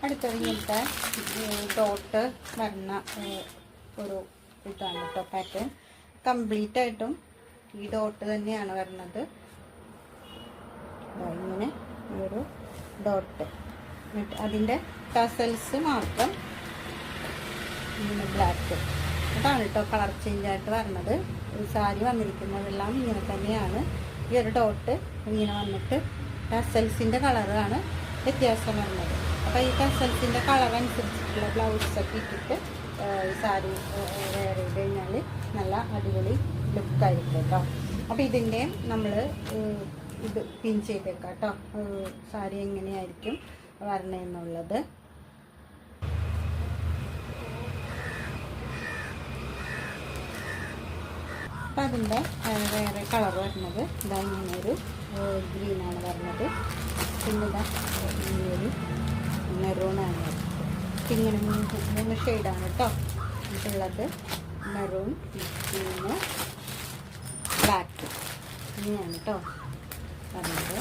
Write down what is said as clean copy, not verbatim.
അടുത്തത് ഇങ്ങനത്തെ ഡോട്ട് വരുന്ന ഒരു ഇതാണ് കേട്ടോ പാറ്റേൺ. കംപ്ലീറ്റ് ആയിട്ടും ഈ ഡോട്ട് തന്നെയാണ് വരുന്നത്. ഇങ്ങനെ ഒരു ഡോട്ട്, അതിൻ്റെ ടസൽസ് മാത്രം ഇങ്ങനെ ബ്ലാക്ക്. അതാണ് കേട്ടോ കളർ ചേഞ്ച് ആയിട്ട് വരുന്നത്. സാരി വന്നിരിക്കുന്നതെല്ലാം ഇങ്ങനെ തന്നെയാണ്. ഈ ഒരു ഡോട്ട് ഇങ്ങനെ വന്നിട്ട് ടസൽസിൻ്റെ കളറാണ് വ്യത്യാസം വരുന്നത്. അപ്പോൾ ഈ ടസൽസിൻ്റെ കളർ അനുസരിച്ചിട്ടുള്ള ബ്ലൗസൊക്കെ ഇട്ടിട്ട് സാരി വെയർ ചെയ്ത് കഴിഞ്ഞാൽ നല്ല അടിപൊളി ലുക്കായിരിക്കും കേട്ടോ. അപ്പോൾ ഇതിൻ്റെ നമ്മൾ ഇത് പിൻ ചെയ്തേക്കാം കേട്ടോ, സാരി എങ്ങനെയായിരിക്കും വരണമെന്നുള്ളത്. അപ്പം അതിൻ്റെ വേറെ കളർ വരുന്നത് ഇതാ ഇങ്ങനെയൊരു ഗ്രീനാണ് വരുന്നത്. പിന്നെ ഇതാ ഇങ്ങനെയൊരു മെറൂണാണ് വരുന്നത്. ഇങ്ങനെ 3 ഷെയ്ഡാണ് കേട്ടോ ഉള്ളത്. മെറൂൺ, ഗ്രീന്, ബ്ലാക്ക്, ഇങ്ങനെയാണ് കേട്ടോ വരുന്നത്.